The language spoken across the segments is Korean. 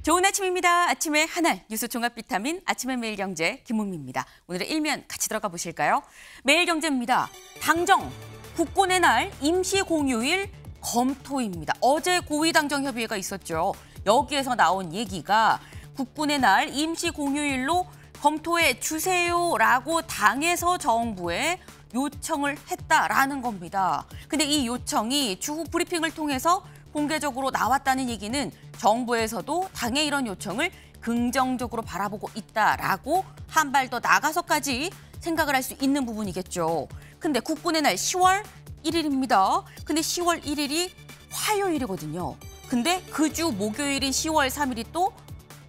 좋은 아침입니다. 아침의 하나 뉴스 종합 비타민 아침의 매일경제 김은미입니다. 오늘의 일면 같이 들어가 보실까요? 매일경제입니다. 당정 국군의 날 임시 공휴일 검토입니다. 어제 고위당정협의회가 있었죠. 여기에서 나온 얘기가 국군의 날 임시 공휴일로 검토해 주세요라고 당에서 정부에 요청을 했다라는 겁니다. 근데 이 요청이 추후 브리핑을 통해서 공개적으로 나왔다는 얘기는 정부에서도 당의 이런 요청을 긍정적으로 바라보고 있다라고 한 발 더 나가서까지 생각을 할 수 있는 부분이겠죠. 근데 국군의 날 10월 1일입니다. 근데 10월 1일이 화요일이거든요. 근데 그 주 목요일인 10월 3일이 또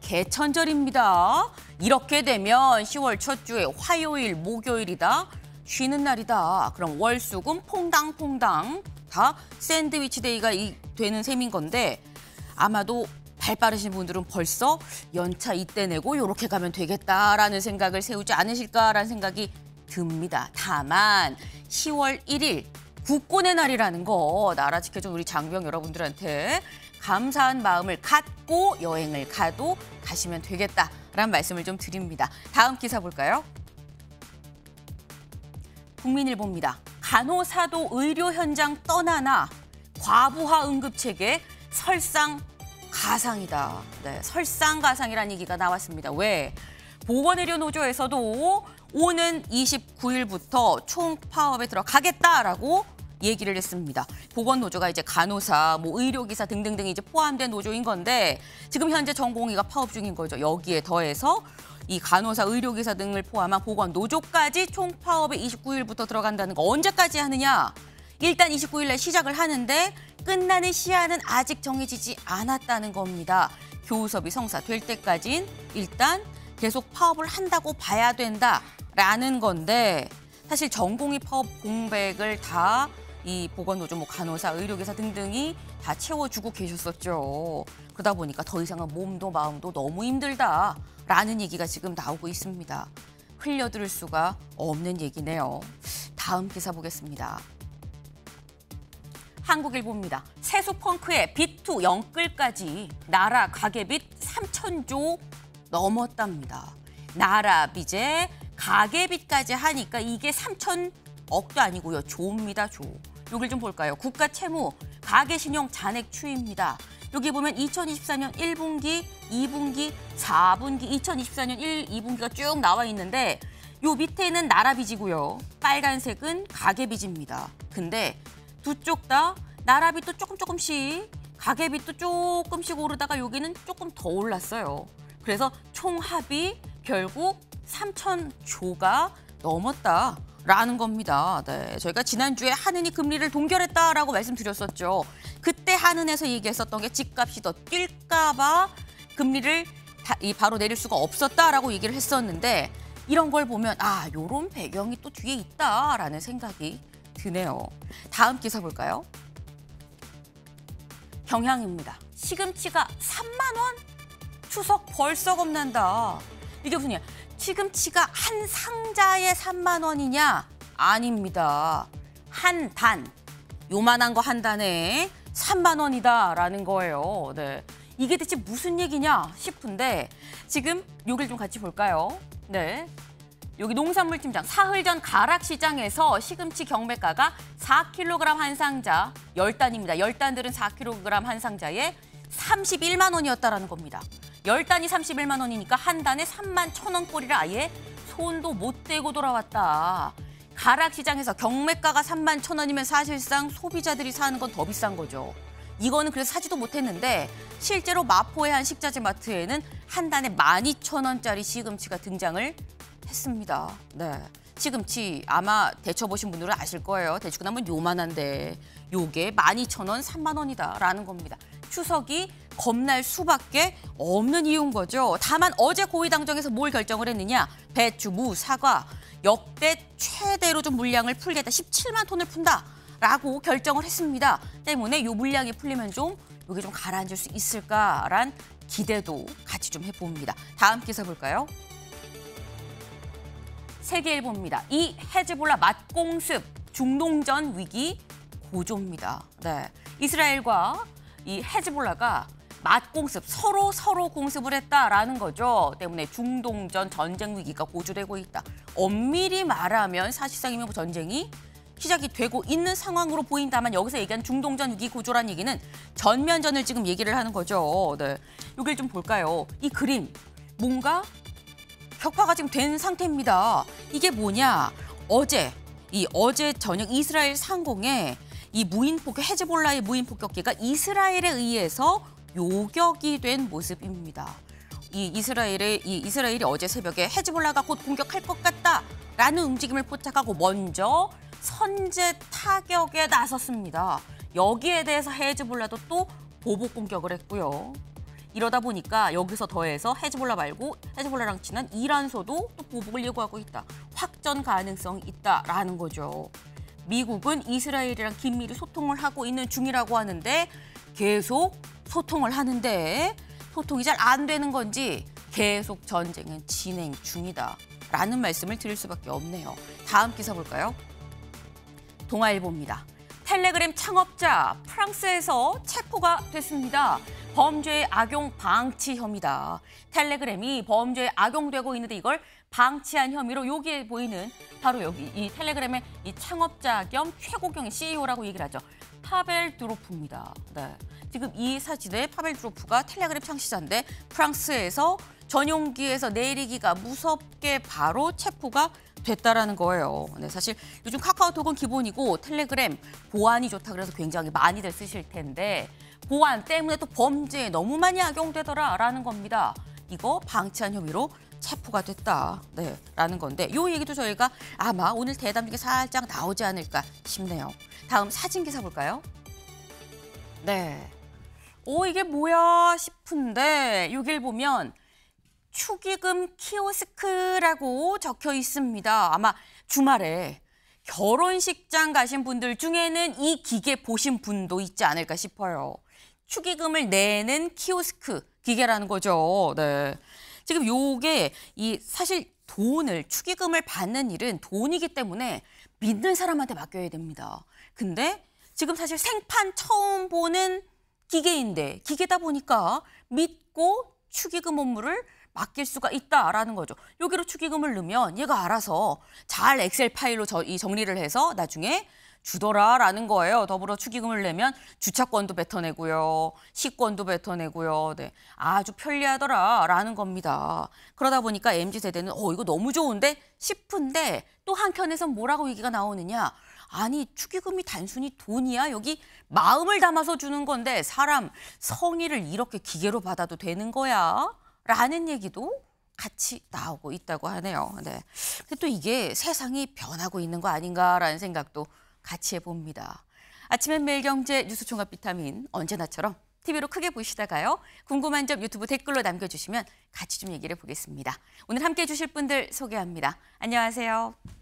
개천절입니다. 이렇게 되면 10월 첫 주에 화요일, 목요일이다. 쉬는 날이다. 그럼 월, 수, 금 퐁당퐁당 다 샌드위치 데이가 되는 셈인 건데 아마도 발 빠르신 분들은 벌써 연차 이때 내고 이렇게 가면 되겠다라는 생각을 세우지 않으실까라는 생각이 듭니다. 다만 10월 1일 국군의 날이라는 거 나라 지켜준 우리 장병 여러분들한테 감사한 마음을 갖고 여행을 가도 가시면 되겠다라는 말씀을 좀 드립니다. 다음 기사 볼까요? 국민일보입니다. 간호사도 의료 현장 떠나나 과부하 응급체계 설상가상이다. 네, 설상가상이라는 얘기가 나왔습니다. 왜? 보건의료노조에서도 오는 29일부터 총파업에 들어가겠다라고 얘기를 했습니다. 보건노조가 이제 간호사, 의료기사 등등등 이제 포함된 노조인 건데 지금 현재 전공의가 파업 중인 거죠. 여기에 더해서 이 간호사, 의료기사 등을 포함한 보건노조까지 총파업에 29일부터 들어간다는 거 언제까지 하느냐? 일단 29일 날 시작을 하는데 끝나는 시한은 아직 정해지지 않았다는 겁니다. 교섭이 성사될 때까지는 일단 계속 파업을 한다고 봐야 된다라는 건데 사실 전공의 파업 공백을 다 이 보건노조, 간호사, 의료기사 등등이 다 채워주고 계셨었죠. 그러다 보니까 더 이상은 몸도 마음도 너무 힘들다라는 얘기가 지금 나오고 있습니다. 흘려들을 수가 없는 얘기네요. 다음 기사 보겠습니다. 한국일보입니다. 세수펑크의 비투 영끌까지 나라 가계빚 3,000조 넘었답니다. 나라 빚에 가계빚까지 하니까 이게 3,000억도 아니고요. 조입니다. 조. 여길 좀 볼까요? 국가채무, 가계신용 잔액 추이입니다. 여기 보면 2024년 1분기, 2분기, 4분기, 2024년 1, 2분기가 쭉 나와 있는데 요 밑에는 나라 빚이고요. 빨간색은 가계빚입니다. 근데 두 쪽 다 나라 빚도 조금씩, 가계빚도 조금씩 오르다가 여기는 조금 더 올랐어요. 그래서 총합이 결국 3,000조가 넘었다라는 겁니다. 네, 저희가 지난주에 한은이 금리를 동결했다라고 말씀드렸었죠. 그때 한은에서 얘기했었던 게 집값이 더 뛸까 봐 금리를 바로 내릴 수가 없었다라고 얘기를 했었는데 이런 걸 보면 요런 배경이 또 뒤에 있다라는 생각이 드네요. 다음 기사 볼까요? 경향입니다. 시금치가 3만 원? 추석 벌써 겁난다. 이게 무슨 얘기야? 시금치가 한 상자에 3만 원이냐? 아닙니다. 한 단, 요만한 거 한 단에 3만 원이다라는 거예요. 네, 이게 대체 무슨 얘기냐 싶은데 지금 여길 좀 같이 볼까요? 네, 여기 농산물팀장 사흘 전 가락시장에서 시금치 경매가가 4kg 한 상자 10단입니다. 10단들은 4kg 한 상자에 31만 원이었다라는 겁니다. 10단이 31만 원이니까 한 단에 3만 1,000원 꼴이라 아예 손도 못 대고 돌아왔다. 가락시장에서 경매가가 3만 1,000원이면 사실상 소비자들이 사는 건 더 비싼 거죠. 이거는 그래서 사지도 못했는데 실제로 마포의 한 식자재 마트에는 한 단에 12,000원짜리 시금치가 등장을 했습니다. 네, 시금치 아마 데쳐보신 분들은 아실 거예요. 데치고 나면 요만한데 요게 12,000원, 3만 원이다라는 겁니다. 추석이 겁날 수밖에 없는 이유인 거죠. 다만 어제 고위당정에서 뭘 결정을 했느냐. 배추, 무, 사과 역대 최대로 좀 물량을 풀겠다. 17만 톤을 푼다라고 결정을 했습니다. 때문에 요 물량이 풀리면 좀 요게 좀 가라앉을 수 있을까란 기대도 같이 좀 해봅니다. 다음 기사 볼까요? 세계일보입니다. 이 헤즈볼라 맞공습 중동전 위기 고조입니다. 네, 이스라엘과 이 헤즈볼라가 맞공습, 서로 공습을 했다라는 거죠. 때문에 중동전 전쟁 위기가 고조되고 있다. 엄밀히 말하면 사실상이면 전쟁이 시작이 되고 있는 상황으로 보인다만 여기서 얘기한 중동전 위기 고조란 얘기는 전면전을 지금 얘기를 하는 거죠. 네, 여길 좀 볼까요? 이 그림, 뭔가 격파가 지금 된 상태입니다. 이게 뭐냐? 어제 저녁 이스라엘 상공에 이 헤즈볼라의 무인 폭격기가 이스라엘에 의해서 요격이 된 모습입니다. 이스라엘이 어제 새벽에 헤즈볼라가 곧 공격할 것 같다라는 움직임을 포착하고 먼저 선제 타격에 나섰습니다. 여기에 대해서 헤즈볼라도 또 보복 공격을 했고요. 이러다 보니까 여기서 더해서 헤즈볼라 말고 헤즈볼라랑 친한 이란소도 또 보복을 예고하고 있다. 확전 가능성이 있다라는 거죠. 미국은 이스라엘이랑 긴밀히 소통을 하고 있는 중이라고 하는데 계속 소통을 하는데 소통이 잘 안 되는 건지 계속 전쟁은 진행 중이다라는 말씀을 드릴 수밖에 없네요. 다음 기사 볼까요? 동아일보입니다. 텔레그램 창업자 프랑스에서 체포가 됐습니다. 범죄의 악용 방치 혐의다. 텔레그램이 범죄에 악용되고 있는데 이걸 방치한 혐의로 여기에 보이는 바로 여기 이 텔레그램의 이 창업자 겸 최고경의 CEO라고 얘기를 하죠. 파벨 드로프입니다. 네. 지금 이 사진에 파벨 드로프가 텔레그램 창시자인데 프랑스에서 전용기에서 내리기가 무섭게 바로 체포가 됐다라는 거예요. 네, 사실 요즘 카카오톡은 기본이고 텔레그램 보안이 좋다 그래서 굉장히 많이들 쓰실 텐데 보안 때문에 또 범죄에 너무 많이 악용되더라라는 겁니다. 이거 방치한 혐의로 체포가 됐다. 네, 라는 건데 이 얘기도 저희가 아마 오늘 대담 중에 살짝 나오지 않을까 싶네요. 다음 사진 기사 볼까요? 네. 이게 뭐야 싶은데 여길 보면 축의금 키오스크라고 적혀 있습니다. 아마 주말에 결혼식장 가신 분들 중에는 이 기계 보신 분도 있지 않을까 싶어요. 축의금을 내는 키오스크 기계라는 거죠. 네. 지금 요게 사실 축의금을 받는 일은 돈이기 때문에 믿는 사람한테 맡겨야 됩니다. 근데 지금 사실 생판 처음 보는 기계인데 기계다 보니까 믿고 축의금 업무를 맡길 수가 있다라는 거죠. 여기로 축의금을 넣으면 얘가 알아서 잘 엑셀 파일로 정리를 해서 나중에 주더라라는 거예요. 더불어 축의금을 내면 주차권도 뱉어내고요. 식권도 뱉어내고요. 네, 아주 편리하더라라는 겁니다. 그러다 보니까 MZ세대는 이거 너무 좋은데 싶은데 또 한켠에선 뭐라고 얘기가 나오느냐. 아니 축의금이 단순히 돈이야? 여기 마음을 담아서 주는 건데 사람 성의를 이렇게 기계로 받아도 되는 거야? 라는 얘기도 같이 나오고 있다고 하네요. 네. 근데 또 이게 세상이 변하고 있는 거 아닌가라는 생각도 같이 해봅니다. 아침엔 매일경제 뉴스 종합 비타민 언제나처럼 TV로 크게 보시다가요. 궁금한 점 유튜브 댓글로 남겨주시면 같이 좀 얘기를 해보겠습니다. 오늘 함께해 주실 분들 소개합니다. 안녕하세요.